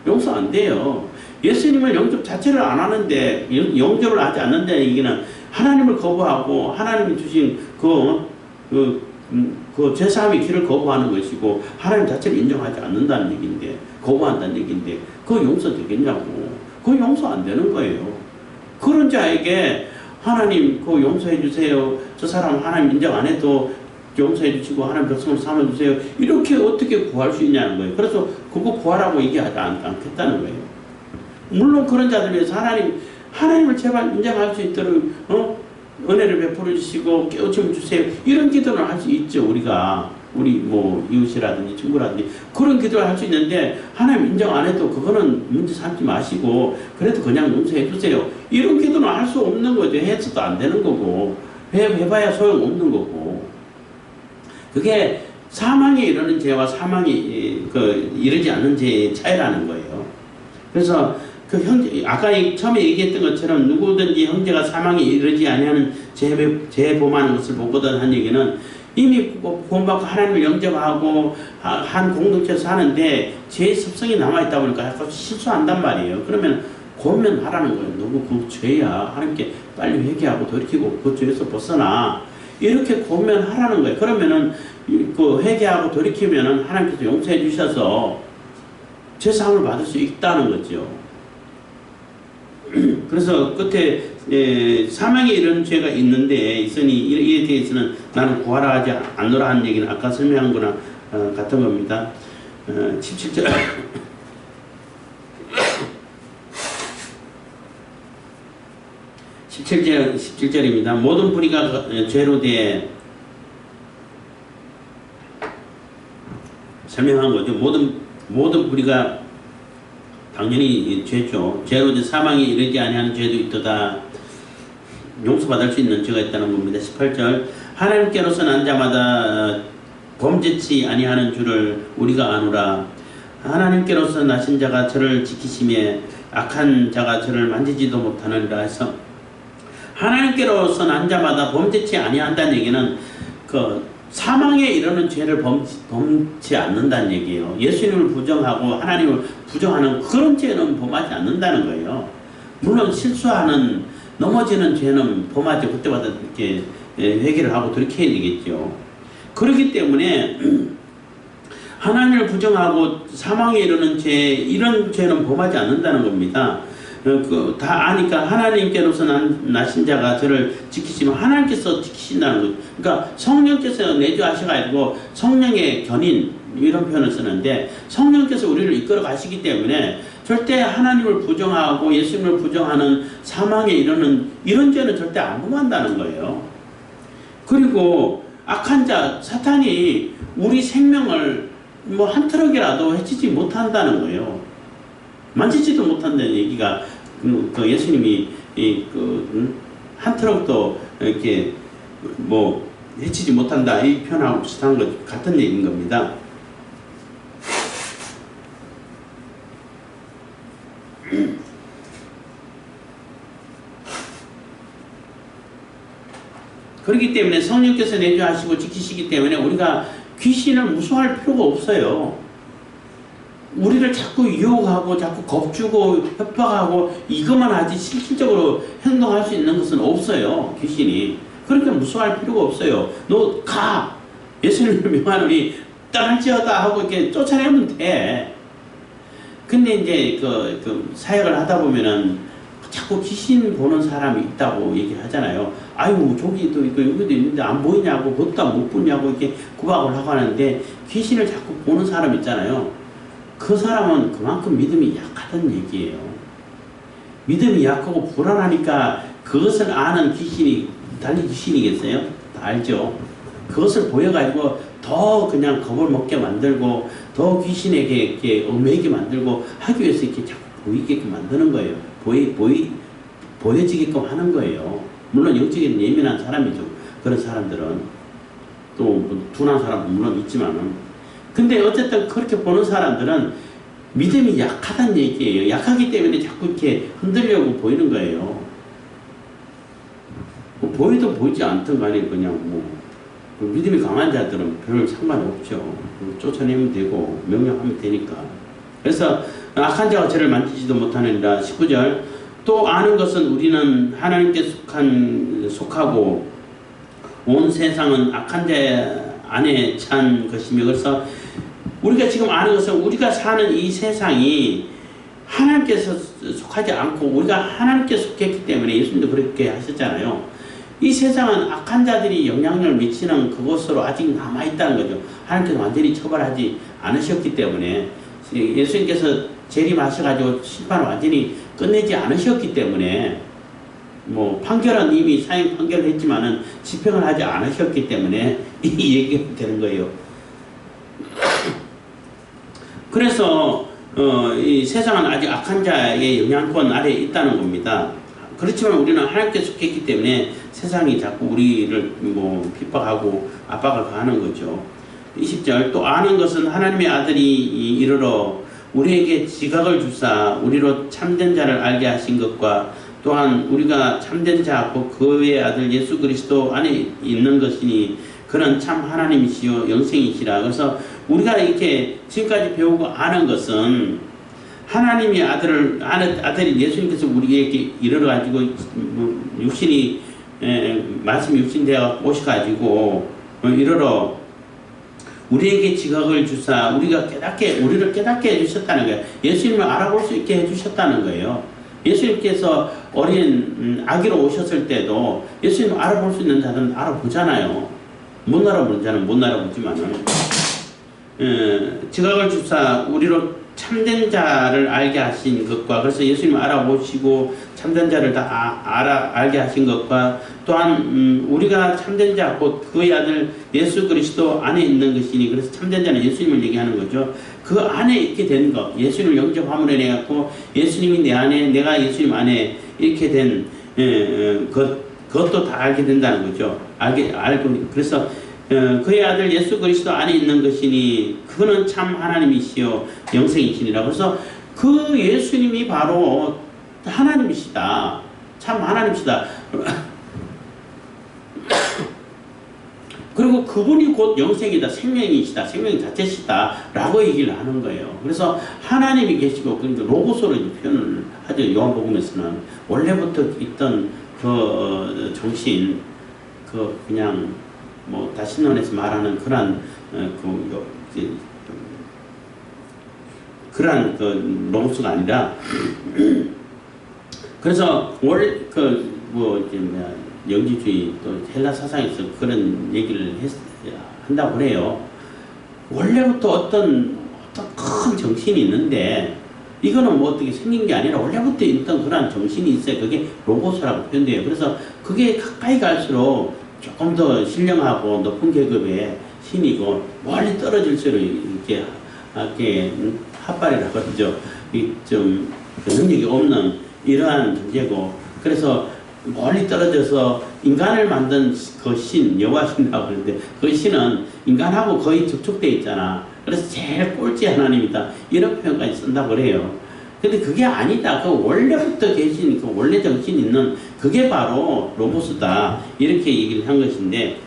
용서 안 돼요. 예수님을 영접 자체를 안 하는데, 영접을 하지 않는다는 얘기는 하나님을 거부하고 하나님이 주신 그 제사함의 길을 거부하는 것이고, 하나님 자체를 인정하지 않는다는 얘기인데, 거부한다는 얘기인데, 그거 용서 되겠냐고. 그거 용서 안 되는 거예요. 그런 자에게 하나님 그거 용서해 주세요, 저 사람 하나님 인정 안 해도 용서해 주시고 하나님 백성을 삼아주세요, 이렇게 어떻게 구할 수 있냐는 거예요. 그래서 그거 구하라고 얘기하지 않겠다는 거예요. 물론 그런 자들 위해서 하나님을 제발 인정할 수 있도록 은혜를 베풀어 주시고 깨우침을 주세요, 이런 기도는 할 수 있죠. 우리 뭐 이웃이라든지 친구라든지 그런 기도를 할 수 있는데, 하나님 인정 안 해도 그거는 문제 삼지 마시고 그래도 그냥 용서해 주세요, 이런 기도는 할 수 없는 거죠. 해서도 안 되는 거고 해봐야 소용없는 거고. 그게 사망에 이르는 죄와 사망이 이르지 않는 죄의 차이라는 거예요. 그래서 그 형제, 아까 처음에 얘기했던 것처럼 누구든지 형제가 사망에 이르지 아니하는 죄 범하는 것을 보거든 한 얘기는, 이미 구원받고 하나님을 영접하고 한 공동체에서 사는데 죄의 습성이 남아있다 보니까 약간 실수한단 말이에요. 그러면 고면하라는 거예요. 너무 그 죄야, 하나님께 빨리 회개하고 돌이키고 그 죄에서 벗어나, 이렇게 고면하라는 거예요. 그러면은 그 회개하고 돌이키면은 하나님께서 용서해 주셔서 죄사함을 받을 수 있다는 거죠. 그래서 끝에 사망에 이런 죄가 있는데 있으니 이에 대해서는 나는 구하라 하지 않노라 하는 얘기는 아까 설명한 거나 같은 겁니다. 17절 17절입니다. 모든 불의가 죄로 대해 설명한 거죠. 모든 불의가 당연히 죄죠. 죄로 대 사망에 이르지 아니하는 죄도 있도다. 용서받을 수 있는 죄가 있다는 겁니다. 18절 하나님께로서 난 자마다 범죄치 아니하는 줄을 우리가 아노라. 하나님께로서 나신 자가 저를 지키심에 악한 자가 저를 만지지도 못하느니라 해서, 하나님께로서 난 자마다 범죄치 아니한다는 얘기는 사망에 이르는 죄를 범치 않는다는 얘기예요. 예수님을 부정하고 하나님을 부정하는 그런 죄는 범하지 않는다는 거예요. 물론 실수하는, 넘어지는 죄는 범하죠. 그때마다 이렇게 회개를 하고 돌이켜야 되겠죠. 그렇기 때문에 하나님을 부정하고 사망에 이르는 죄, 이런 죄는 범하지 않는다는 겁니다. 다 아니까 하나님께로서 나신 자가 저를 지키시면 하나님께서 지키신다는 거죠. 그러니까 성령께서 내주하시가 아니고 성령의 견인, 이런 표현을 쓰는데, 성령께서 우리를 이끌어 가시기 때문에 절대 하나님을 부정하고 예수님을 부정하는 사망에 이르는 이런 죄는 절대 안 범한다는 거예요. 그리고 악한 자, 사탄이 우리 생명을 뭐 한 트럭이라도 해치지 못한다는 거예요. 만지지도 못한다는 얘기가 예수님이 한 트럭도 이렇게 뭐 해치지 못한다, 이 표현하고 비슷한 것 같은 얘기인 겁니다. 그렇기 때문에 성령께서 내주하시고 지키시기 때문에 우리가 귀신을 무서워할 필요가 없어요. 우리를 자꾸 유혹하고 자꾸 겁주고 협박하고 이것만 하지 실질적으로 행동할 수 있는 것은 없어요. 귀신이. 그러니까 무서워할 필요가 없어요. 너 가! 예수님을 명하노니 떠날지어다 하고 이렇게 쫓아내면 돼. 근데 이제 사역을 하다 보면은 자꾸 귀신 보는 사람이 있다고 얘기하잖아요. 아유, 저기도 있고 여기도 있는데 안 보이냐고, 그것도 못 보냐고 이렇게 구박을 하고 하는데, 귀신을 자꾸 보는 사람 있잖아요. 그 사람은 그만큼 믿음이 약하다는 얘기예요. 믿음이 약하고 불안하니까 그것을 아는 귀신이 달리 귀신이겠어요? 다 알죠. 그것을 보여가지고 더 그냥 겁을 먹게 만들고 더 귀신에게 이렇게 얽매이게 만들고 하기 위해서 이렇게 자꾸 보이게끔 만드는 거예요. 보여지게끔 하는 거예요. 물론 영적인 예민한 사람이죠. 그런 사람들은 또 둔한 사람도 물론 있지만은. 근데 어쨌든 그렇게 보는 사람들은 믿음이 약하다는 얘기예요. 약하기 때문에 자꾸 이렇게 흔들려고 보이는 거예요. 뭐 보이든 보이지 않든 간에 그냥 뭐 믿음이 강한 자들은 별 상관이 없죠. 쫓아내면 되고 명령하면 되니까. 그래서 악한 자가 저를 만지지도 못하느니라. 19절 또 아는 것은 우리는 하나님께 속하고 온 세상은 악한 자 안에 찬 것이며, 그래서 우리가 지금 아는 것은 우리가 사는 이 세상이 하나님께서 속하지 않고 우리가 하나님께 속했기 때문에 예수님도 그렇게 하셨잖아요. 이 세상은 악한 자들이 영향력을 미치는 그곳으로 아직 남아있다는 거죠. 하나님께서 완전히 처벌하지 않으셨기 때문에, 예수님께서 재림하셔가지고 심판을 완전히 끝내지 않으셨기 때문에, 뭐 판결은 이미 사형 판결을 했지만은 집행을 하지 않으셨기 때문에 이 얘기가 되는 거예요. 그래서 이 세상은 아직 악한 자의 영향권 아래에 있다는 겁니다. 그렇지만 우리는 하나님께 속했기 때문에 세상이 자꾸 우리를 뭐 핍박하고 압박을 가하는 거죠. 20절 또 아는 것은 하나님의 아들이 이르러 우리에게 지각을 주사 우리로 참된 자를 알게 하신 것과 또한 우리가 참된 자 곧 그의 아들 예수 그리스도 안에 있는 것이니 그는 참 하나님이시요 영생이시라. 그래서 우리가 이렇게 지금까지 배우고 아는 것은 하나님의 아들이 예수님께서 우리에게 이르러가지고 육신이 말씀이 육신되어 오셔가지고 이르러 우리에게 지각을 주사 우리를 깨닫게 해주셨다는 거예요. 예수님을 알아볼 수 있게 해주셨다는 거예요. 예수님께서 어린 아기로 오셨을 때도 예수님을 알아볼 수 있는 자들은 알아보잖아요. 못 알아보는 자는 못 알아보지만은 지각을 주사 우리로 참된 자를 알게 하신 것과, 그래서 예수님을 알아보시고 참된 자를 다 알게 하신 것과, 또한 우리가 참된 자 곧 그의 아들 예수 그리스도 안에 있는 것이니, 그래서 참된 자는 예수님을 얘기하는 거죠. 그 안에 있게 된 것, 예수님을 영접함으로 인해 갖고 예수님이 내 안에 내가 예수님 안에 이렇게 된 그것도 다 알게 된다는 거죠. 알고 그래서 그의 아들 예수 그리스도 안에 있는 것이니 그는 참 하나님이시요 영생이시니라. 그래서 그 예수님이 바로 하나님이시다. 참 하나님이시다. 그리고 그분이 곧 영생이다. 생명이시다. 생명 자체시다. 라고 얘기를 하는 거예요. 그래서 하나님이 계시고, 그러니까 로고스로 표현을 하죠. 요한복음에서는. 원래부터 있던 그 정신, 그냥 뭐 다신론에서 말하는 그러한 그러한 로고스가 아니라 그래서 영지주의 또 헬라 사상에서 그런 얘기를 한다고 해요. 원래부터 어떤 큰 정신이 있는데 이거는 뭐 어떻게 생긴 게 아니라 원래부터 있던 그런 정신이 있어요. 그게 로고스라고 표현돼요. 그래서 그게 가까이 갈수록 조금 더 신령하고 높은 계급의 신이고 멀리 떨어질수록 이렇게 핫발이라고 그러죠. 좀 능력이 없는 이러한 존재고, 그래서 멀리 떨어져서 인간을 만든 그 신, 여호와신이라고 하는데 그 신은 인간하고 거의 접촉되어 있잖아. 그래서 제일 꼴찌 하나님이다. 이런 표현까지 쓴다고 그래요. 근데 그게 아니다. 그 원래부터 계신 그 원래 정신이 있는 그게 바로 로고스다. 이렇게 얘기를 한 것인데,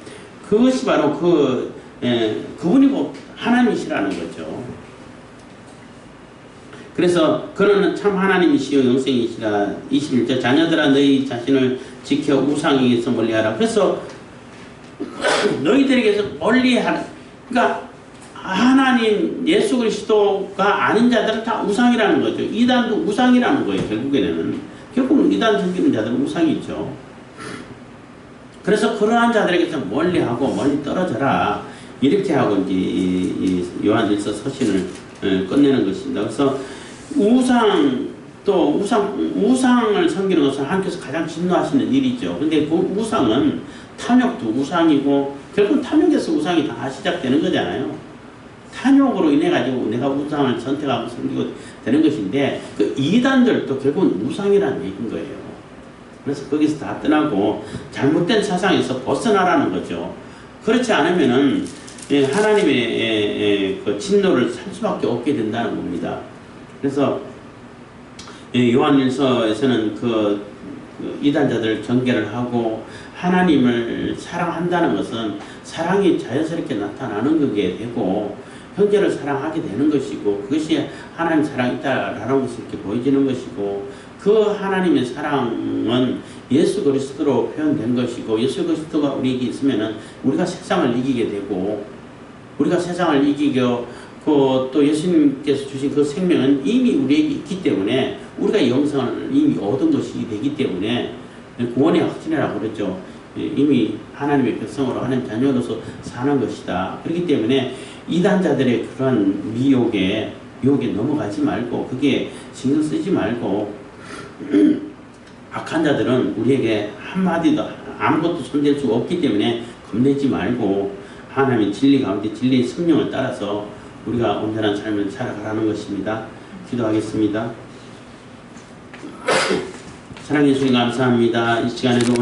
그것이 바로 그분이 곧 하나님이시라는 거죠. 그래서 그는 참 하나님이시요 영생이시라. 21절 자녀들아 너희 자신을 지켜 우상에게서 멀리하라. 그래서 너희들에게서 멀리하라. 그러니까 하나님 예수 그리스도가 아닌 자들은 다 우상이라는 거죠. 이단도 우상이라는 거예요. 결국은 이단 섬기는 자들은 우상이죠. 그래서 그러한 자들에게서 멀리하고 멀리 떨어져라. 이렇게 하고 이제 이 요한일서 서신을 끝내는 것입니다. 그래서 우상을 섬기는 것은 하나님께서 가장 진노하시는 일이죠. 근데 그 우상은 탐욕도 우상이고 결국 탐욕에서 우상이 다 시작되는 거잖아요. 탐욕으로 인해 가지고 내가 우상을 선택하고 섬기고 되는 것인데 그 이단들도 결국은 우상이라는 얘기인 거예요. 그래서 거기서 다 떠나고 잘못된 사상에서 벗어나라는 거죠. 그렇지 않으면은 하나님의 그 진노를 살 수밖에 없게 된다는 겁니다. 그래서 요한일서에서는 그 이단자들을 경계를 하고 하나님을 사랑한다는 것은 사랑이 자연스럽게 나타나는 것이 되고 형제를 사랑하게 되는 것이고 그것이 하나님 사랑이 있다라는 것을 이렇게 보여지는 것이고 그 하나님의 사랑은 예수 그리스도로 표현된 것이고 예수 그리스도가 우리에게 있으면은 우리가 세상을 이기게 되고 우리가 세상을 이기고 또 예수님께서 주신 그 생명은 이미 우리에게 있기 때문에 우리가 영생을 이미 얻은 것이 되기 때문에 구원의 확신이라고 그러죠. 이미 하나님의 백성으로 하나님 자녀로서 사는 것이다. 그렇기 때문에 이단자들의 그런 유혹에 넘어가지 말고 그게 신경 쓰지 말고 악한 자들은 우리에게 한마디도 아무것도 손댈 수 없기 때문에 겁내지 말고 하나님의 진리 가운데 진리의 성령을 따라서 우리가 온전한 삶을 살아가라는 것입니다. 기도하겠습니다. 사랑해 주님 감사합니다. 이 시간에도